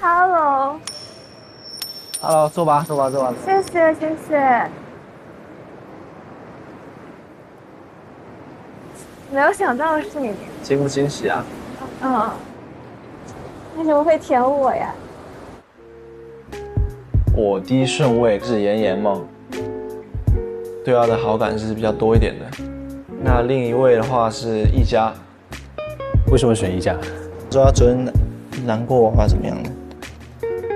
Hello， Hello， 坐吧。谢谢。没有想到是你。惊不惊喜啊？为什么会舔我呀？我第一顺位是妍妍嘛，对她的好感是比较多一点的。那另一位的话是一家。为什么选一家？说他昨天难过啊，怎么样的？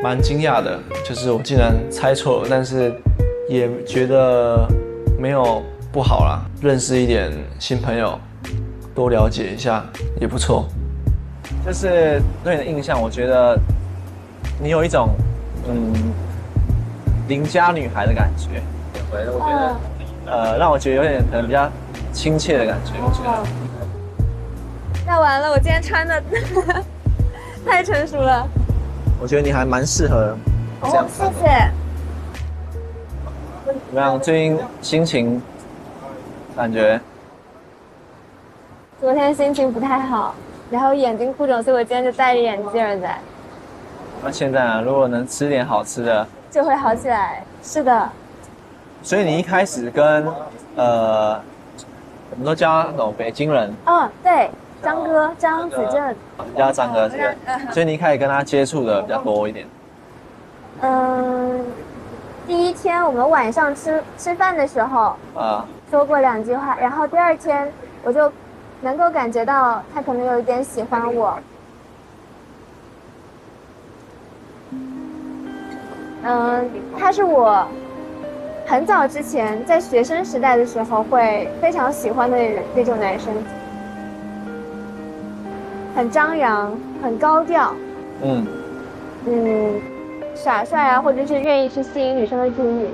蛮惊讶的，就是我竟然猜错了，但是也觉得没有不好啦，认识一点新朋友，多了解一下也不错。就是对你的印象，我觉得你有一种邻家女孩的感觉，我觉得让我觉得有点可能比较亲切的感觉，我觉得。那完了，我今天穿的太成熟了。我觉得你还蛮适合这样谢谢。怎么样？最近心情感觉？昨天心情不太好，然后眼睛哭肿，所以我今天就戴着眼镜在。那现在啊，如果能吃点好吃的，就会好起来。是的。所以你一开始跟我们都叫他那种北京人。对。张哥，张子正，叫张哥是不？所以你一开始跟他接触的比较多一点。第一天我们晚上吃饭的时候，说过2句话，然后第2天我就能够感觉到他可能有一点喜欢我。他是我很早之前在学生时代的时候会非常喜欢的那种男生。很张扬，很高调，耍帅啊，或者是愿意去吸引女生的注意。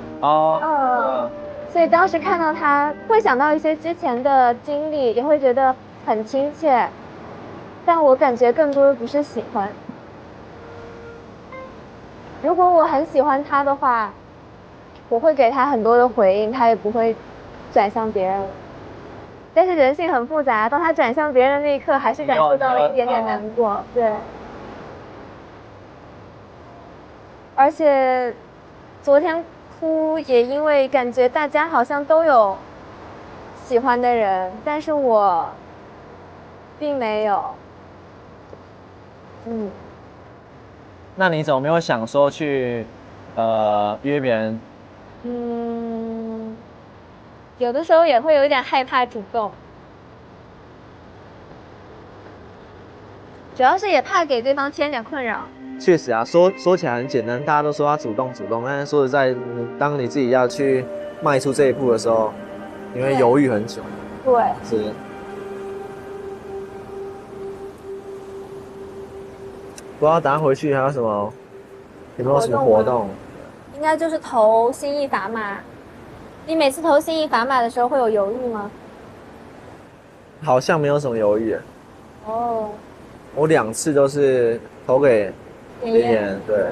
所以当时看到他，会想到一些之前的经历，也会觉得很亲切。但我感觉更多的不是喜欢。如果我很喜欢他的话，我会给他很多的回应，他也不会转向别人。但是人性很复杂，当他转向别人的那一刻，还是感受到了一点点难过。对。而且，昨天哭也因为感觉大家好像都有喜欢的人，但是我并没有。那你怎么没有想说去约别人？有的时候也会有一点害怕主动，主要是也怕给对方添点困扰。确实啊，说起来很简单，大家都说要主动，但是说实在，当你自己要去迈出这一步的时候，你会犹豫很久。对。是。不知道等下回去还有什么，有没有什么活动？应该就是投心意砝码。你每次投心意砝码的时候会有犹豫吗？好像没有什么犹豫。我2次都是投给妍妍，对。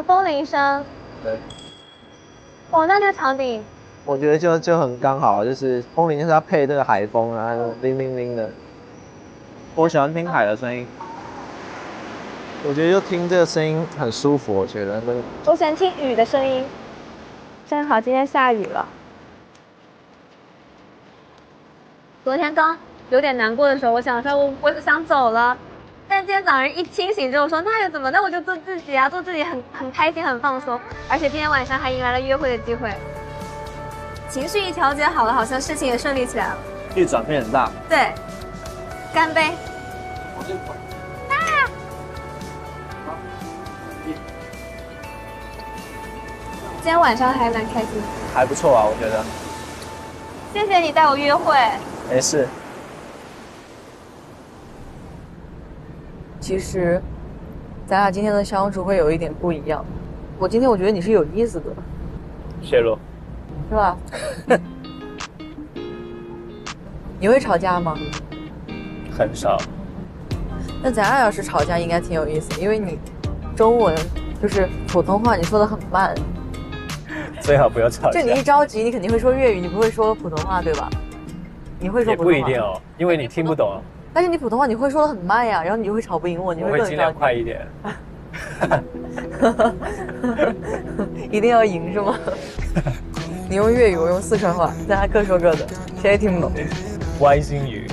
风铃声。对。那个场景，我觉得就很刚好，就是风铃就是要配这个海风啊，铃铃铃的。我喜欢听海的声音。我觉得就听这个声音很舒服，我觉得。我喜欢听雨的声音，正好今天下雨了。昨天刚有点难过的时候，我想说我想走了，但今天早上一清醒之后说那又怎么？那我就做自己啊，做自己很开心很放松，而且今天晚上还迎来了约会的机会。情绪一调节好了，好像事情也顺利起来了。转变很大。对，干杯！今天晚上还蛮开心的。还不错啊，我觉得。谢谢你带我约会。没事。其实，咱俩今天的相处会有一点不一样。我今天我觉得你是有意思的。泄露。是吧？你会吵架吗？很少。那咱俩要是吵架，应该挺有意思，因为你中文就是普通话，你说的很慢。最好不要吵架。就你一着急，你肯定会说粤语，你不会说普通话，对吧？你会说也普通话？不一定哦，因为你听不懂。但是你普通话你会说的很慢呀，然后你就会吵不赢我，你我会尽会更着急。量快一点。一定要赢是吗？你用粤语，我用四川话，大家各说各的，谁也听不懂。歪心语。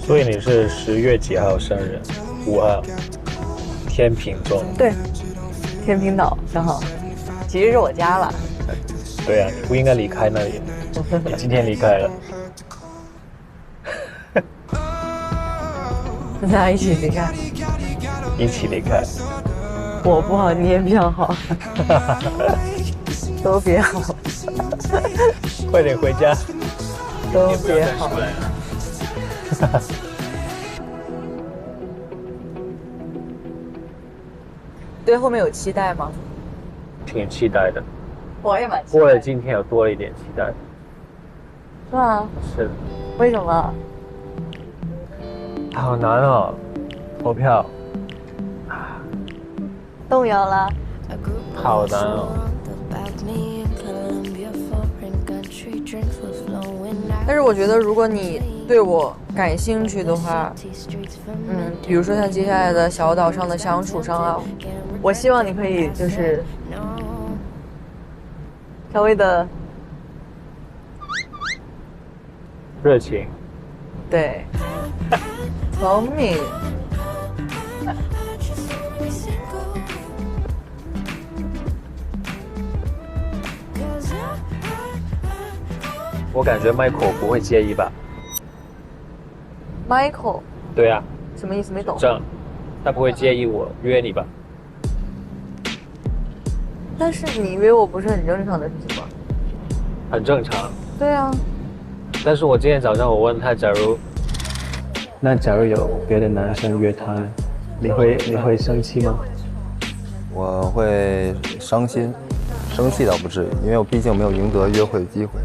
所以你是10月几号生日？5号，天平座。对，天平岛正好，其实是我家了。对啊，你不应该离开那里，你今天离开了。大家一起离开。一起离开。我不好，你也比较好，都别好，快点回家。都别好。对后面有期待吗？挺期待的，我也蛮期待。过了今天有多了一点期待。是吗？是的。为什么？好难哦，投票。动摇了。好难哦。但是我觉得，如果你对我感兴趣的话，比如说像接下来的小岛上的相处上啊，我希望你可以就是稍微的热情。对，聪明。我感觉 Michael 不会介意吧？ Michael 对啊，什么意思？没懂。这样，他不会介意我约你吧？但是你约我不是很正常的事情吗？很正常。对啊。但是我今天早上我问他，假如有别的男生约他，你会生气吗？我会伤心，生气倒不至于，因为我毕竟没有赢得约会的机会。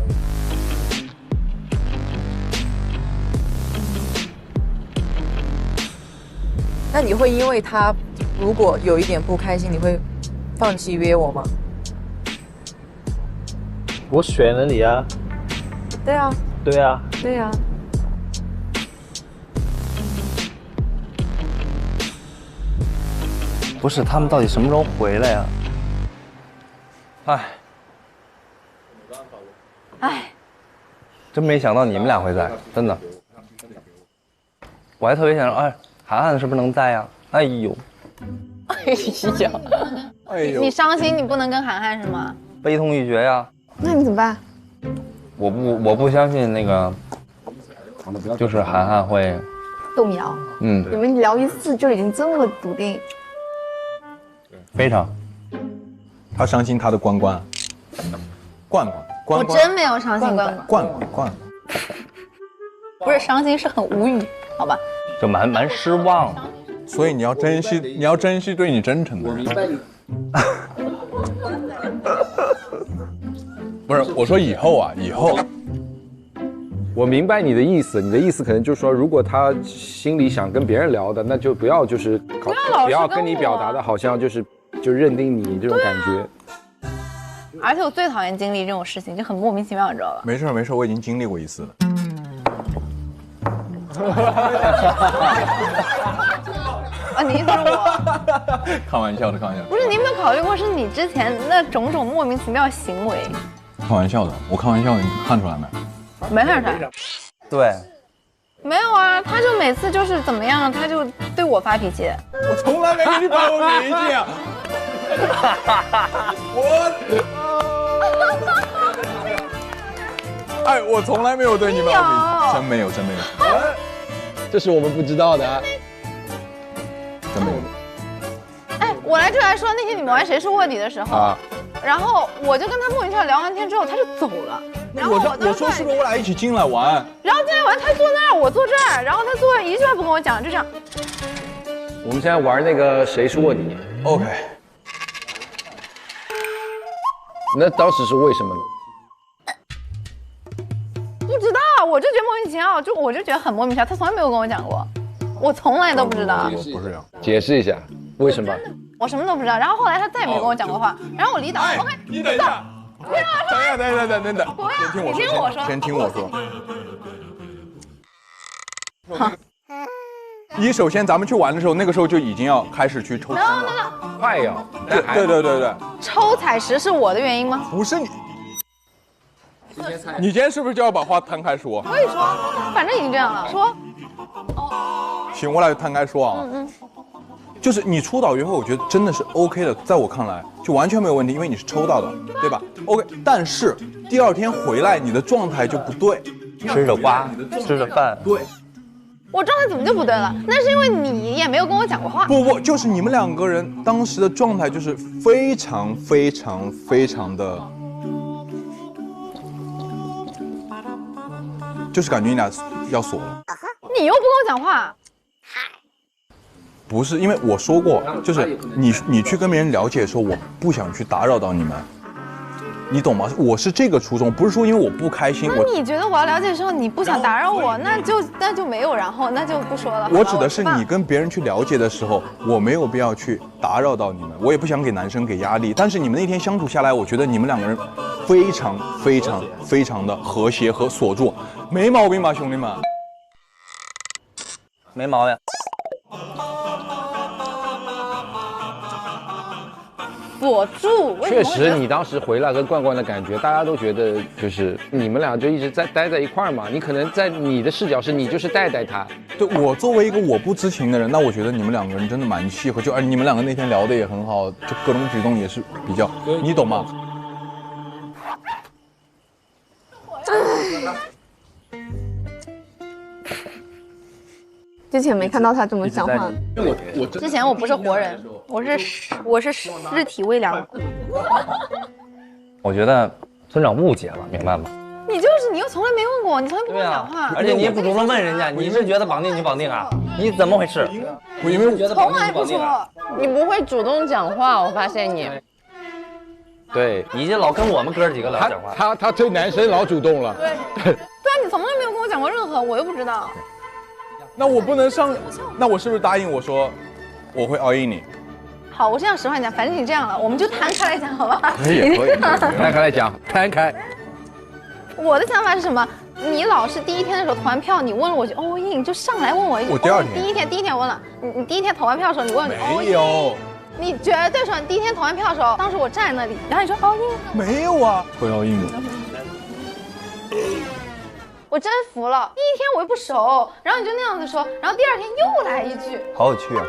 那你会因为他如果有一点不开心，你会放弃约我吗？我选了你啊。对啊。对啊。对啊。不是，他们到底什么时候回来呀？唉，真没想到你们俩会在，真的。我还特别想说，涵涵是不是能在呀？哎呦，你伤心，你不能跟涵涵是吗？悲痛欲绝呀。那你怎么办？我不相信那个，就是涵涵会动摇。你们聊一次就已经这么笃定？非常。他伤心他的关，我真没有伤心冠，不是伤心，是很无语，好吧？就蛮失望。所以你要珍惜对你真诚的人。不是，我说以后。我明白你的意思，你的意思可能就是说，如果他心里想跟别人聊的，那就不要就是不要跟你表达的，好像就认定你这种感觉。而且我最讨厌经历这种事情，就很莫名其妙，你知道吧？没事，我已经经历过一次了。啊，你意思是我？开玩笑的。不是，你有没有考虑过是你之前那种种莫名其妙的行为？开玩笑的，我开玩笑的，你看出来没？没看出来。对。没有啊，他就每次就是怎么样，他就对我发脾气。我从来没给你发过脾气啊！我从来没有对你发过脾气，真没有。这是我们不知道的。真没有。我来这来说那天你们玩谁是卧底的时候，然后我就跟他莫名其妙聊完天之后，他就走了。然后我说是不是我俩一起进来玩？然后进来玩，他坐那儿，我坐这儿，然后他坐一句话不跟我讲，就这样。我们现在玩那个谁是卧底。OK。那当时是为什么呢？不知道，我就觉得莫名其妙，我就觉得很莫名其妙，他从来没有跟我讲过，我从来都不知道。不是这样。解释一下，为什么？我什么都不知道。然后后来他再也没跟我讲过话，然后我离岛 ，OK，你等一下。等，先听我说。好。首先咱们去玩的时候，那个时候就已经要开始去抽签了，快呀！对。抽彩石是我的原因吗？不是你。你今天是不是就要把话摊开说？可以说，反正已经这样了，说。行，我俩摊开说啊。就是你出岛约会，我觉得真的是 OK 的，在我看来就完全没有问题，因为你是抽到的，对吧 ？OK， 但是第二天回来你的状态就不对，吃着瓜，吃着饭，对。我状态怎么就不对了？那是因为你也没有跟我讲过话。不，就是你们两个人当时的状态就是非常的，就是感觉你俩要锁了。你又不跟我讲话。不是，因为我说过，就是你去跟别人了解的时候，我不想去打扰到你们，你懂吗？我是这个初衷，不是说因为我不开心。那你觉得我要了解的时候，你不想打扰我，那就没有然后，那就不说了。我指的是你跟别人去了解的时候，我没有必要去打扰到你们，我也不想给男生给压力。但是你们那天相处下来，我觉得你们两个人非常的和谐和锁住，没毛病吧，兄弟们？没毛病。锁住，确实，你当时回来跟罐罐的感觉，大家都觉得就是你们俩就一直待在一块儿嘛。你可能在你的视角是你就是带他。对，我作为一个我不知情的人，那我觉得你们两个人真的蛮契合，就你们两个那天聊的也很好，就各种举动也是比较，你懂吗？之前没看到他这么讲话。之前我不是活人，我是尸体未凉。我觉得村长误解了，明白吗？你又从来没问过我，你从来不跟我讲话，而且你也不主动问人家，你是觉得绑定就绑定啊？你怎么回事？我因为觉得从来不说，你不会主动讲话，我发现你。对，你就老跟我们哥几个聊讲话。他对男生老主动了。对啊，你从来没有跟我讲过任何，我又不知道。那我不能上，那我是不是答应我说我会熬赢你？好，我这样实话讲，反正你这样了，我们就摊开来讲，好吧？可以，摊开来讲，摊开。我的想法是什么？你老是第一天的时候投完票，你问了我就 all in， 就上来问我一句。我第二天。第一天问了，你第一天投完票的时候，你问我 all in。没有。你绝对说你第一天投完票的时候，当时我站在那里，然后你说 all in。没有啊，会 all in 吗？我真服了，第一天我又不熟，然后你就那样子说，然后第二天又来一句，好有趣啊！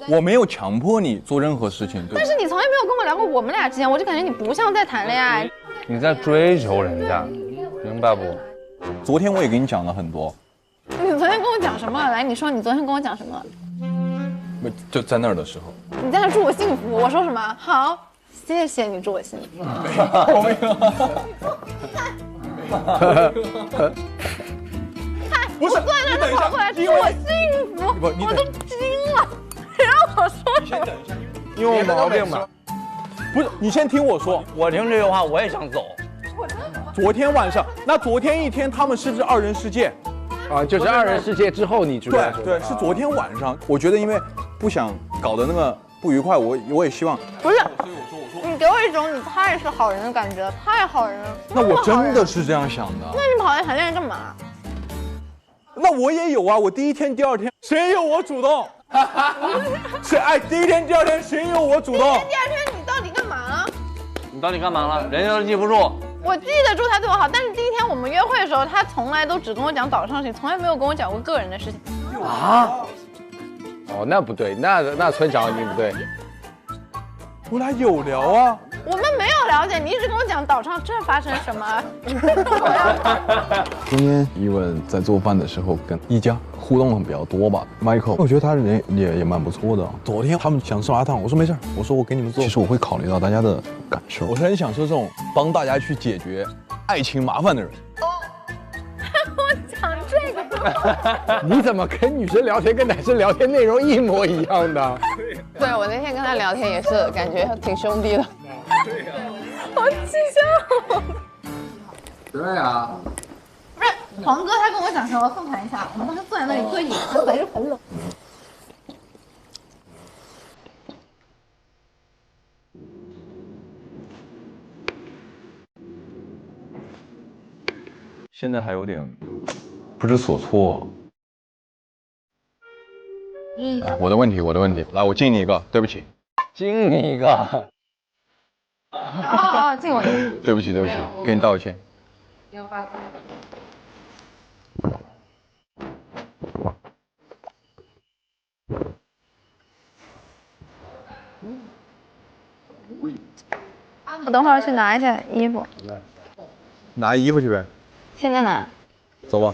我没有强迫你做任何事情，但是你从来没有跟我聊过我们俩之间，我就感觉你不像在谈恋爱，你在追求人家，明白不？昨天我也给你讲了很多。你昨天跟我讲什么？来，你说你昨天跟我讲什么？就在那儿的时候，你在那祝我幸福，我说什么？好。谢谢你祝我幸福。我没有。不是，我坐在那儿跑过来祝我幸福，我都惊了。然后我说什么？你有毛病吧？不是，你先听我说。我听这句话我也想走。昨天晚上，那昨天一天他们是不是二人世界？啊，就是二人世界之后你知道？对，是昨天晚上。我觉得因为不想搞得那么不愉快，我也希望。不是。你给我一种你太是好人的感觉，太好人了。那我真的是这样想的。那你跑来谈恋爱干嘛？那我也有啊，我第一天、第二天谁有我主动？第一天、第二天谁有我主动？第二天你到底干嘛了？你到底干嘛了？人家都记不住。我记得住他对我好，但是第一天我们约会的时候，他从来都只跟我讲岛上的事情，从来没有跟我讲过个人的事情。啊？哦，那不对，那村长你不对。我俩有聊啊，我们没有了解，你一直跟我讲岛上这发生什么。今天伊文在做饭的时候跟一家互动比较多吧 ，Michael， 我觉得他人也蛮不错的。昨天他们想吃麻辣烫，我说没事，我说我给你们做。其实我会考虑到大家的感受，我是很享受这种帮大家去解决爱情麻烦的人。我讲这个，你怎么跟女生聊天跟男生聊天内容一模一样的？对，我那天跟他聊天也是感觉挺兄弟的。对呀，好气笑。对啊。不是，黄哥他跟我讲什么？复盘一下，我们当时坐在那里喝饮料，嘴是很冷。现在还有点不知所措。哎，我的问题，来，我敬你一个，对不起，敬你一个。敬我一个。对不起，给你道个歉。我等会儿去拿一下衣服。拿衣服去呗。现在拿。走吧。